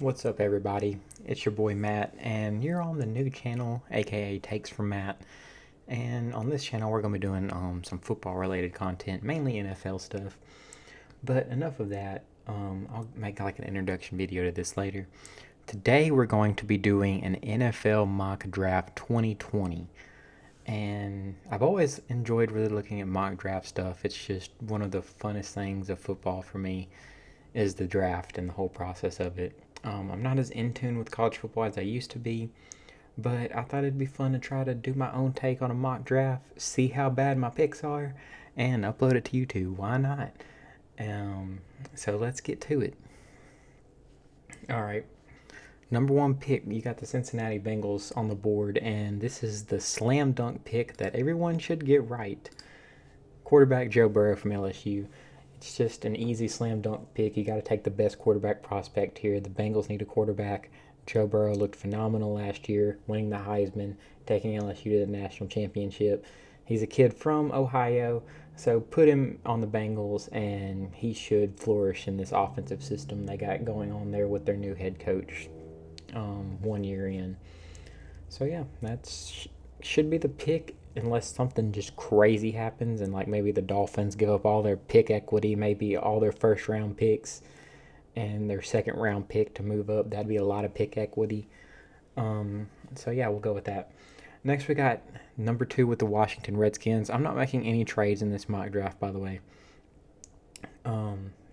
What's up, everybody? It's your boy Matt, and you're on the new channel, aka Takes from Matt. And on this channel, we're going to be doing some football related content, mainly NFL stuff. But enough of that. I'll make like an introduction video to this later. Today, we're going to be doing an NFL mock draft 2020. And I've always enjoyed really looking at mock draft stuff. It's just one of the funnest things of football for me is the draft and the whole process of it. I'm not as in tune with college football as I used to be, but I thought it'd be fun to try to do my own take on a mock draft, see how bad my picks are, and upload it to YouTube. Why not? Um, so let's get to it. All right. Number one pick, you got the Cincinnati Bengals on the board, and this is the slam dunk pick that everyone should get right. Quarterback Joe Burrow from LSU. It's just an easy slam dunk pick. You got to take the best quarterback prospect here. The Bengals need a quarterback. Joe Burrow looked phenomenal last year, winning the Heisman, taking LSU to the national championship. He's a kid from Ohio, so put him on the Bengals, and he should flourish in this offensive system they got going on there with their new head coach 1 year in. So yeah, that's should be the pick unless something just crazy happens and like maybe the Dolphins give up all their pick equity, maybe all their first round picks and their second round pick to move up. That'd be a lot of pick equity. So yeah, we'll go with that. Next, we got number two with the Washington Redskins. I'm not making any trades in this mock draft, by the way.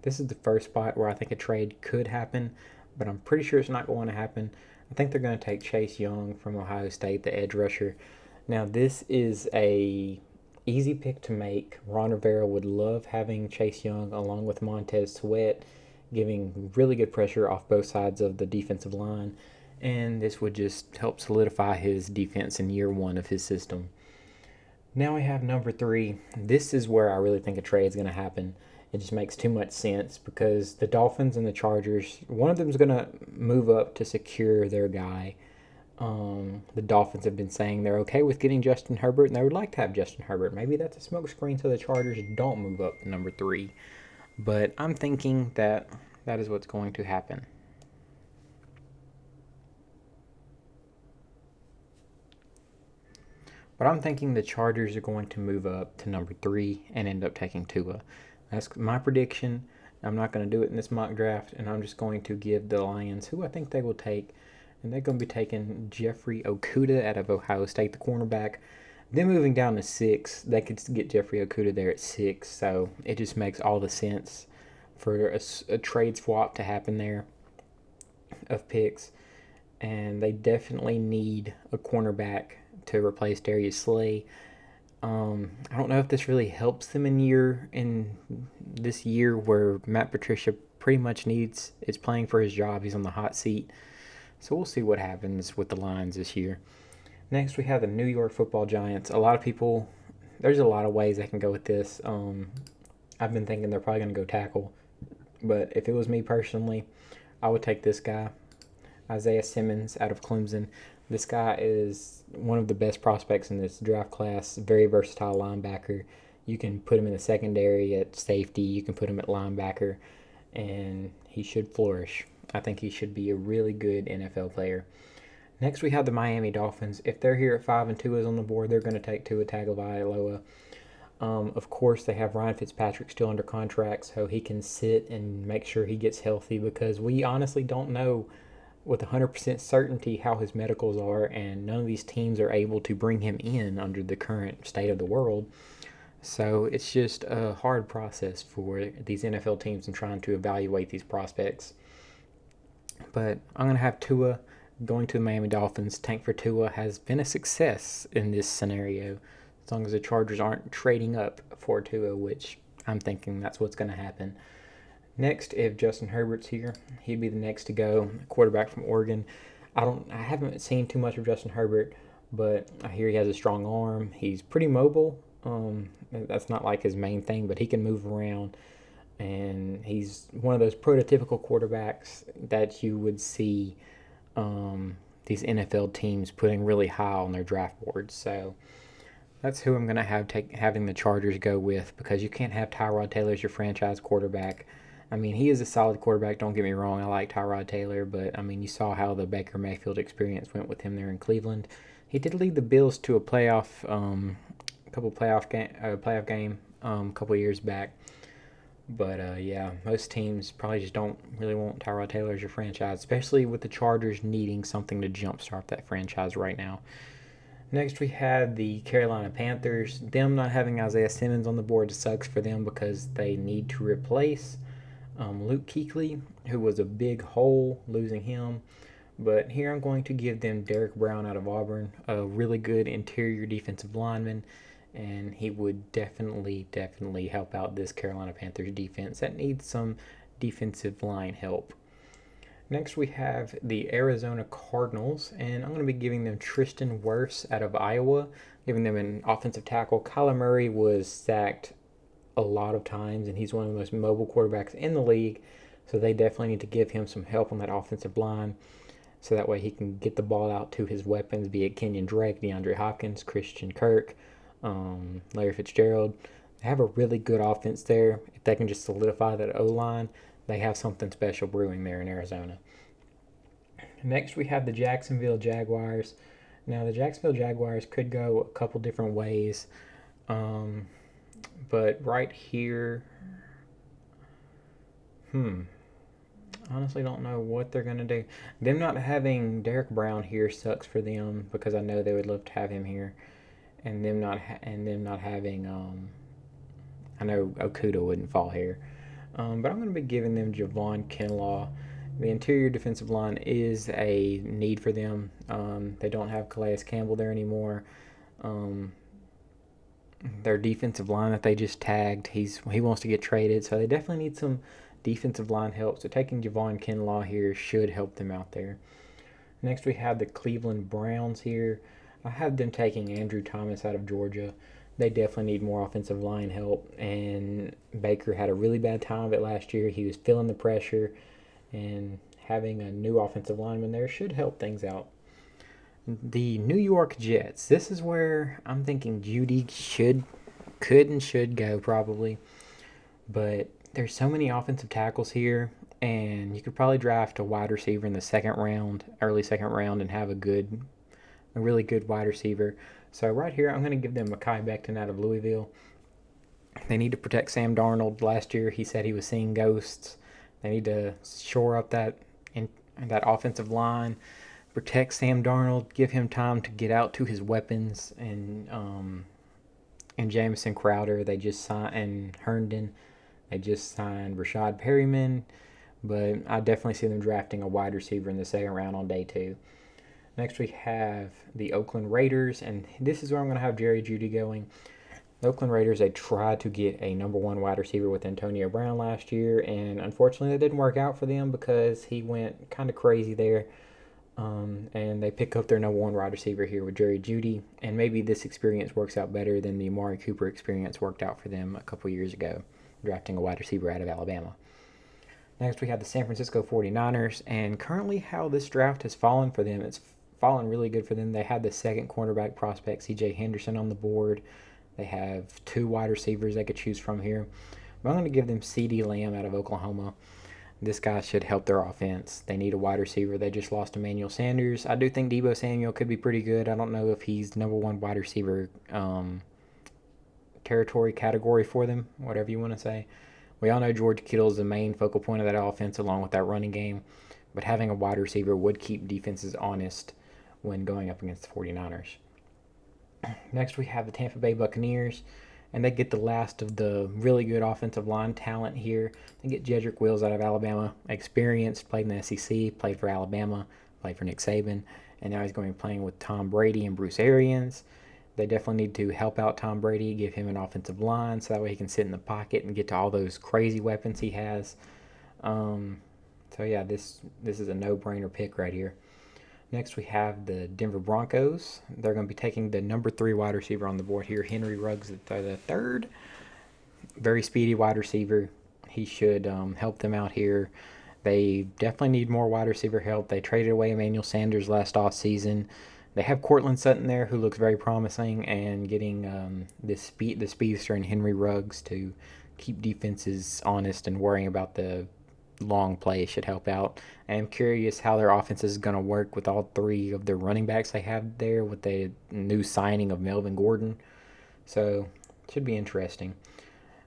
This is the first spot where I think a trade could happen, but I'm pretty sure it's not going to happen. I think they're going to take Chase Young from Ohio State, the edge rusher. Now, this is a easy pick to make. Ron Rivera would love having Chase Young along with Montez Sweat, giving really good pressure off both sides of the defensive line, and this would just help solidify his defense in year one of his system. Now we have number three. This is where I really think a trade is going to happen. It just makes too much sense because the Dolphins and the Chargers, one of them is going to move up to secure their guy. The Dolphins have been saying they're okay with getting Justin Herbert and they would like to have Justin Herbert. Maybe that's a smokescreen so the Chargers don't move up to number three. But I'm thinking that that is what's going to happen. But I'm thinking the Chargers are going to move up to number three and end up taking Tua. That's my prediction. I'm not going to do it in this mock draft, and I'm just going to give the Lions, who I think they will take, and they're going to be taking Jeffrey Okudah out of Ohio State, the cornerback. Then moving down to six, they could get Jeffrey Okudah there at six, so it just makes all the sense for a trade swap to happen there of picks. And they definitely need a cornerback to replace Darius Slay. I don't know if this really helps them in this year where Matt Patricia pretty much needs is playing for his job. He's on the hot seat, so we'll see what happens with the Lions this year. Next, we have the New York Football Giants. A lot of people, there's a lot of ways they can go with this. I've been thinking they're probably going to go tackle, but if it was me personally, I would take this guy, Isaiah Simmons out of Clemson. This guy is one of the best prospects in this draft class. Very versatile linebacker. You can put him in the secondary at safety. You can put him at linebacker, and he should flourish. I think he should be a really good NFL player. Next, we have the Miami Dolphins. If they're here at 5 and 2 is on the board, they're going to take Tua Tagovailoa. Of course, they have Ryan Fitzpatrick still under contract, so he can sit and make sure he gets healthy because we honestly don't know with 100% certainty how his medicals are, and none of these teams are able to bring him in under the current state of the world. So it's just a hard process for these NFL teams in trying to evaluate these prospects. But I'm going to have Tua going to the Miami Dolphins. Tank for Tua has been a success in this scenario, as long as the Chargers aren't trading up for Tua, which I'm thinking that's what's going to happen. Next, if Justin Herbert's here, he'd be the next to go. Quarterback from Oregon. I haven't seen too much of Justin Herbert, but I hear he has a strong arm. He's pretty mobile. That's not like his main thing, but he can move around, and he's one of those prototypical quarterbacks that you would see these NFL teams putting really high on their draft boards. So that's who I'm gonna having the Chargers go with because you can't have Tyrod Taylor as your franchise quarterback I mean, he is a solid quarterback. Don't get me wrong. I like Tyrod Taylor, but I mean, you saw how the Baker Mayfield experience went with him there in Cleveland. He did lead the Bills to a playoff game, a couple years back. But yeah, most teams probably just don't really want Tyrod Taylor as your franchise, especially with the Chargers needing something to jumpstart that franchise right now. Next, we had the Carolina Panthers. Them not having Isaiah Simmons on the board sucks for them because they need to replace Luke Kuechly, who was a big hole, losing him. But here I'm going to give them Derek Brown out of Auburn, a really good interior defensive lineman, and he would definitely help out this Carolina Panthers defense that needs some defensive line help. Next, we have the Arizona Cardinals, and I'm going to be giving them Tristan Wirfs out of Iowa, giving them an offensive tackle. Kyler Murray was sacked a lot of times, and he's one of the most mobile quarterbacks in the league, so they definitely need to give him some help on that offensive line so that way he can get the ball out to his weapons, be it Kenyon Drake, DeAndre Hopkins, Christian Kirk, Larry Fitzgerald. They have a really good offense there. If they can just solidify that O-line, they have something special brewing there in Arizona. Next, we have the Jacksonville Jaguars. Now, the Jacksonville Jaguars could go a couple different ways, but right here, honestly don't know what they're going to do. Them not having Derek Brown here sucks for them because I know they would love to have him here, and them not having I know Okuda wouldn't fall here, but I'm going to be giving them Javon Kinlaw. The interior defensive line is a need for them. They don't have Calais Campbell there anymore. Their defensive line that they just tagged, he wants to get traded, so they definitely need some defensive line help. So taking Javon Kinlaw here should help them out there. Next, we have the Cleveland Browns here. I have them taking Andrew Thomas out of Georgia. They definitely need more offensive line help, and Baker had a really bad time of it last year. He was feeling the pressure, and having a new offensive lineman there should help things out. The New York Jets. This is where I'm thinking Judy could and should go probably, but there's so many offensive tackles here, and you could probably draft a wide receiver in the second round, early second round, and have a really good wide receiver. So right here, I'm going to give them Mekhi Becton out of Louisville. They need to protect Sam Darnold. Last year, he said he was seeing ghosts. They need to shore up that offensive line, protect Sam Darnold, give him time to get out to his weapons, and Jamison Crowder. They just signed, and Herndon. They just signed Rashad Perryman, but I definitely see them drafting a wide receiver in the second round on day 2. Next, we have the Oakland Raiders, and this is where I'm going to have Jerry Jeudy going. The Oakland Raiders, they tried to get a number 1 wide receiver with Antonio Brown last year, and unfortunately, it didn't work out for them because he went kind of crazy there. And they pick up their number 1 wide receiver here with Jerry Jeudy, and maybe this experience works out better than the Amari Cooper experience worked out for them a couple years ago, drafting a wide receiver out of Alabama. Next, we have the San Francisco 49ers, and currently how this draft has fallen for them, it's fallen really good for them. They had the second cornerback prospect, C.J. Henderson, on the board. They have 2 wide receivers they could choose from here. But I'm going to give them C.D. Lamb out of Oklahoma. This guy should help their offense. They need a wide receiver. They just lost Emmanuel Sanders. I do think Deebo Samuel could be pretty good. I don't know if he's number 1 wide receiver territory category for them, whatever you want to say. We all know George Kittle is the main focal point of that offense along with that running game, but having a wide receiver would keep defenses honest when going up against the 49ers. Next, we have the Tampa Bay Buccaneers, and they get the last of the really good offensive line talent here. They get Jedrick Wills out of Alabama, experienced, played in the SEC, played for Alabama, played for Nick Saban, and now he's going to be playing with Tom Brady and Bruce Arians. They definitely need to help out Tom Brady, give him an offensive line so that way he can sit in the pocket and get to all those crazy weapons he has. So yeah, this is a no-brainer pick right here. Next, we have the Denver Broncos. They're going to be taking the number 3 wide receiver on the board here, Henry Ruggs the third. Very speedy wide receiver. He should help them out here. They definitely need more wide receiver help. They traded away Emmanuel Sanders last offseason. They have Cortland Sutton there, who looks very promising, and getting the speedster and Henry Ruggs to keep defenses honest and worrying about the long plays should help out. I am curious how their offense is going to work with all three of their running backs they have there with the new signing of Melvin Gordon. So it should be interesting.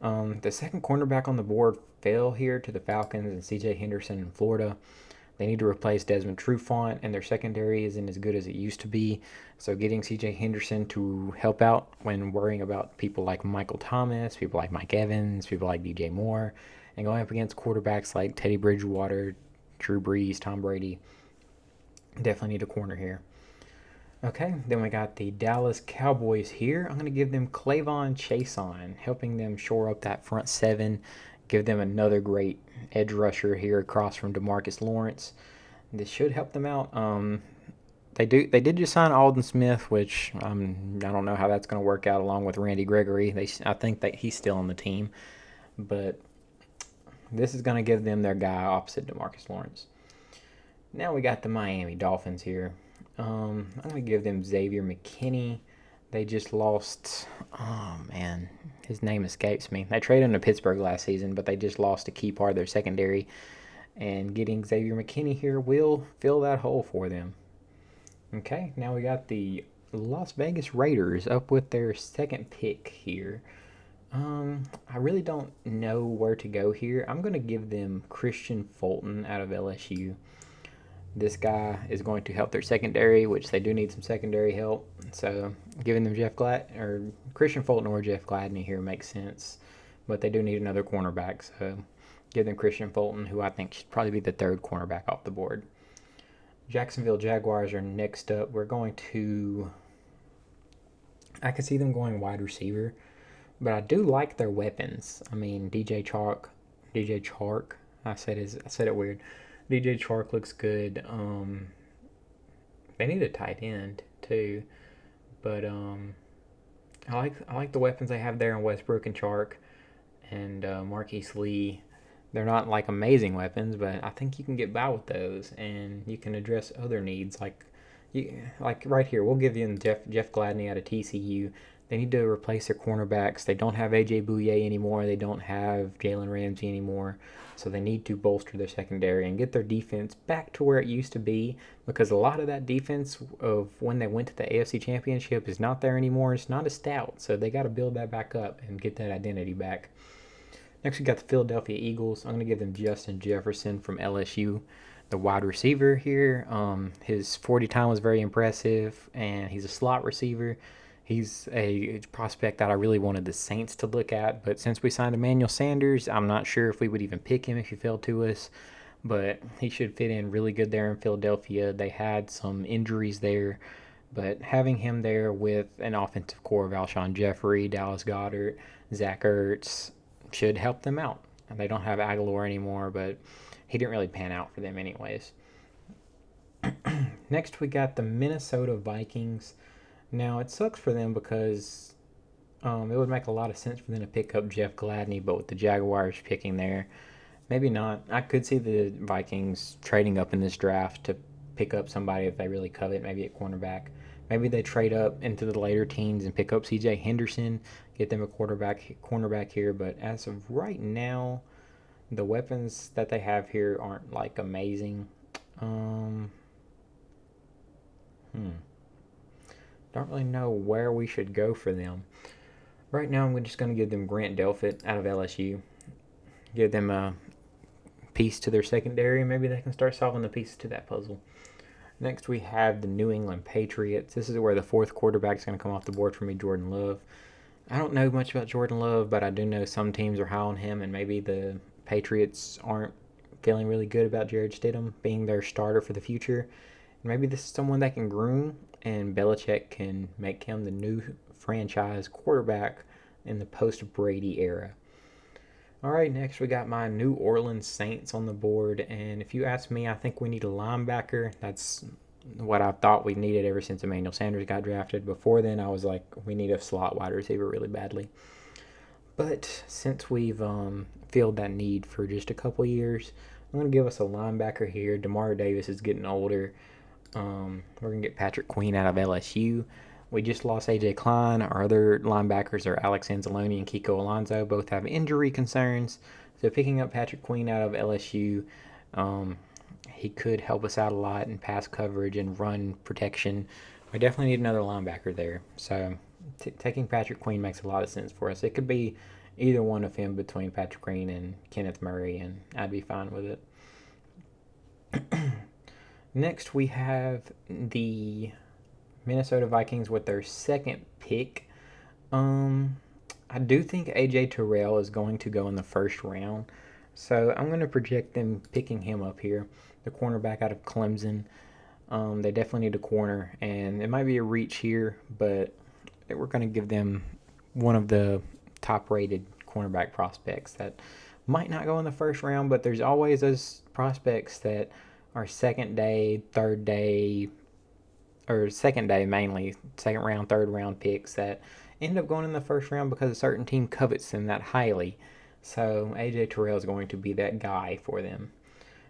The second cornerback on the board fell here to the Falcons and C.J. Henderson in Florida. They need to replace Desmond Trufant, and their secondary isn't as good as it used to be. So getting C.J. Henderson to help out when worrying about people like Michael Thomas, people like Mike Evans, people like DJ Moore, and going up against quarterbacks like Teddy Bridgewater, Drew Brees, Tom Brady, definitely need a corner here. Okay, then we got the Dallas Cowboys here. I'm going to give them Clavon Chason, helping them shore up that front seven, give them another great edge rusher here across from DeMarcus Lawrence. This should help them out. They did just sign Aldon Smith, which I don't know how that's going to work out along with Randy Gregory. I think that he's still on the team, but this is going to give them their guy opposite DeMarcus Lawrence. Now we got the Miami Dolphins here. I'm going to give them Xavier McKinney. They just lost, oh man, his name escapes me. They traded him to Pittsburgh last season, but they just lost a key part of their secondary. And getting Xavier McKinney here will fill that hole for them. Okay, now we got the Las Vegas Raiders up with their second pick here. I really don't know where to go here. I'm going to give them Christian Fulton out of LSU. This guy is going to help their secondary, which they do need some secondary help. So giving them Christian Fulton or Jeff Gladney here makes sense. But they do need another cornerback, so give them Christian Fulton, who I think should probably be the third cornerback off the board. Jacksonville Jaguars are next up. I can see them going wide receiver, but I do like their weapons. I mean, DJ Chark. I said it weird. DJ Chark looks good. They need a tight end too, but I like the weapons they have there in Westbrook and Chark and Marquise Lee. They're not like amazing weapons, but I think you can get by with those, and you can address other needs like right here. We'll give you Jeff Gladney out of TCU. They need to replace their cornerbacks. They don't have A.J. Bouye anymore. They don't have Jalen Ramsey anymore. So they need to bolster their secondary and get their defense back to where it used to be, because a lot of that defense of when they went to the AFC Championship is not there anymore. It's not as stout. So they got to build that back up and get that identity back. Next, we got the Philadelphia Eagles. I'm going to give them Justin Jefferson from LSU, the wide receiver here. His 40 time was very impressive, and he's a slot receiver. He's a prospect that I really wanted the Saints to look at, but since we signed Emmanuel Sanders, I'm not sure if we would even pick him if he fell to us, but he should fit in really good there in Philadelphia. They had some injuries there, but having him there with an offensive core of Alshon Jeffrey, Dallas Goedert, Zach Ertz should help them out. They don't have Aguilar anymore, but he didn't really pan out for them anyways. Next, we got the Minnesota Vikings. Now, it sucks for them because it would make a lot of sense for them to pick up Jeff Gladney, but with the Jaguars picking there, maybe not. I could see the Vikings trading up in this draft to pick up somebody if they really covet, maybe at cornerback. Maybe they trade up into the later teens and pick up C.J. Henderson, get them a cornerback here. But as of right now, the weapons that they have here aren't like amazing. Don't really know where we should go for them. Right now, I'm just going to give them Grant Delpit out of LSU. Give them a piece to their secondary, and maybe they can start solving the pieces to that puzzle. Next, we have the New England Patriots. This is where the fourth quarterback is going to come off the board for me, Jordan Love. I don't know much about Jordan Love, but I do know some teams are high on him, and maybe the Patriots aren't feeling really good about Jared Stidham being their starter for the future. Maybe this is someone that can groom, and Belichick can make him the new franchise quarterback in the post-Brady era. All right, next we got my New Orleans Saints on the board, and if you ask me, I think we need a linebacker. That's what I thought we needed ever since Emmanuel Sanders got drafted. Before then, I was like, we need a slot wide receiver really badly. But since we've filled that need for just a couple years, I'm going to give us a linebacker here. DeMar Davis is getting older. We're going to get Patrick Queen out of LSU. We just lost AJ Klein. Our other linebackers are Alex Anzalone and Kiko Alonso. Both have injury concerns. So picking up Patrick Queen out of LSU, um, he could help us out a lot in pass coverage and run protection. We definitely need another linebacker there. So taking Patrick Queen makes a lot of sense for us. It could be either one of him between Patrick Queen and Kenneth Murray, and I'd be fine with it. Next, we have the Minnesota Vikings with their second pick. I do think AJ Terrell is going to go in the first round, so I'm going to project them picking him up here, the cornerback out of Clemson. They definitely need a corner, and it might be a reach here, but we're going to give them one of the top-rated cornerback prospects that might not go in the first round, but there's always those prospects that are second day, third day, or second day mainly, second round, third round picks that end up going in the first round because a certain team covets them that highly. So AJ Terrell is going to be that guy for them.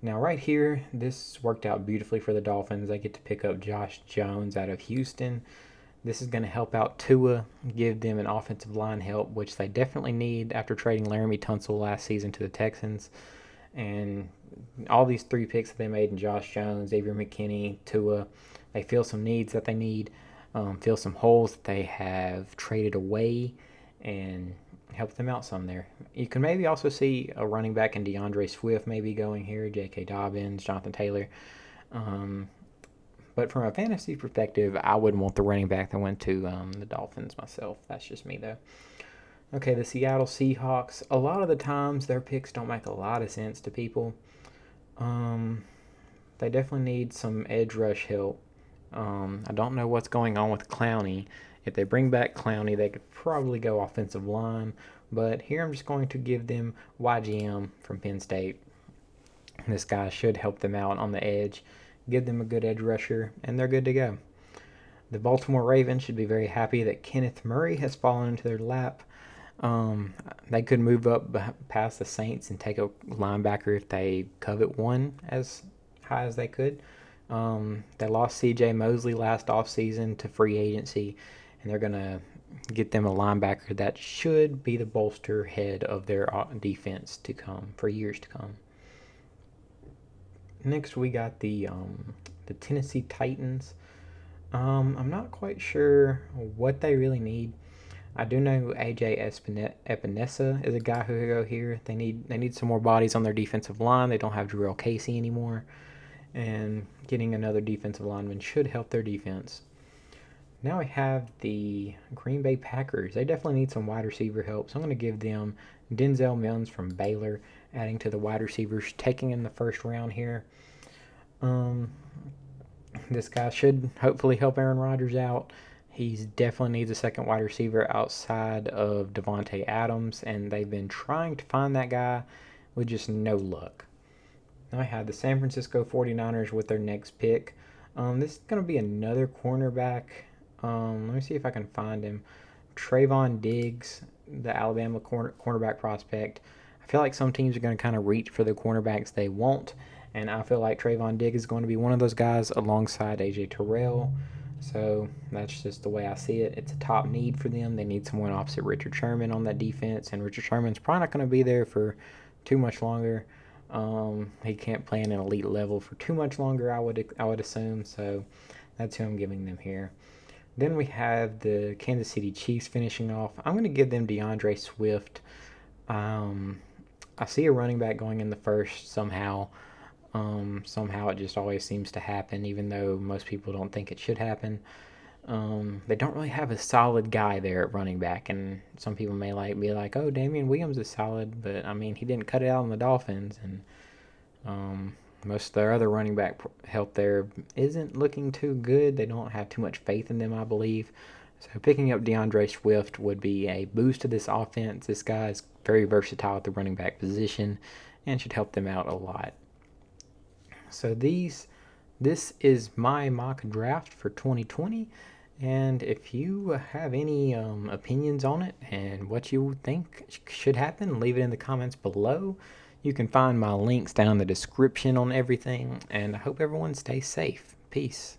Now, right here, this worked out beautifully for the Dolphins. They get to pick up Josh Jones out of Houston. This is going to help out Tua, give them an offensive line help, which they definitely need after trading Laramie Tunsil last season to the Texans. And all these three picks that they made in Josh Jones, Xavier McKinney, Tua, they fill some needs that they need, fill some holes that they have traded away, and help them out some there. You can maybe also see a running back in DeAndre Swift maybe going here, J.K. Dobbins, Jonathan Taylor. But from a fantasy perspective, I wouldn't want the running back that went to the Dolphins myself. That's just me, though. Okay, the Seattle Seahawks. A lot of the times, their picks don't make a lot of sense to people. They definitely need some edge rush help. I don't know what's going on with Clowney. If they bring back Clowney, they could probably go offensive line. But here I'm just going to give them YGM from Penn State. This guy should help them out on the edge, give them a good edge rusher, and they're good to go. The Baltimore Ravens should be very happy that Kenneth Murray has fallen into their lap. They could move up past the Saints and take a linebacker if they covet one as high as they could. They lost C.J. Mosley last offseason to free agency, and they're going to get them a linebacker that should be the bolster head of their defense to come for years to come. Next, we got the Tennessee Titans. I'm not quite sure what they really need. I do know AJ Epinesa is a guy who could go here. They need some more bodies on their defensive line. They don't have Jarrell Casey anymore, and getting another defensive lineman should help their defense. Now we have the Green Bay Packers. They definitely need some wide receiver help, so I'm going to give them Denzel Mims from Baylor, adding to the wide receivers, taking in the first round here. This guy should hopefully help Aaron Rodgers out. He definitely needs a second wide receiver outside of Devontae Adams, and they've been trying to find that guy with just no luck. Now I have the San Francisco 49ers with their next pick. This is going to be another cornerback. Let me see if I can find him. Trayvon Diggs, the Alabama cornerback prospect. I feel like some teams are going to kind of reach for the cornerbacks they want, and I feel like Trayvon Diggs is going to be one of those guys alongside AJ Terrell. So that's just the way I see it. It's a top need for them. They need someone opposite Richard Sherman on that defense, and Richard Sherman's probably not going to be there for too much longer. He can't play in an elite level for too much longer, I would assume. So that's who I'm giving them here. Then we have the Kansas City Chiefs finishing off. I'm going to give them DeAndre Swift. I see a running back going in the first somehow. Somehow it just always seems to happen, even though most people don't think it should happen. They don't really have a solid guy there at running back, and some people may be like, "Oh, Damian Williams is solid," but I mean, he didn't cut it out on the Dolphins, and most of their other running back help there isn't looking too good. They don't have too much faith in them, I believe. So picking up DeAndre Swift would be a boost to this offense. This guy is very versatile at the running back position and should help them out a lot. So this is my mock draft for 2020, and if you have any opinions on it and what you think should happen, leave it in the comments below. You can find my links down in the description on everything, and I hope everyone stays safe. Peace.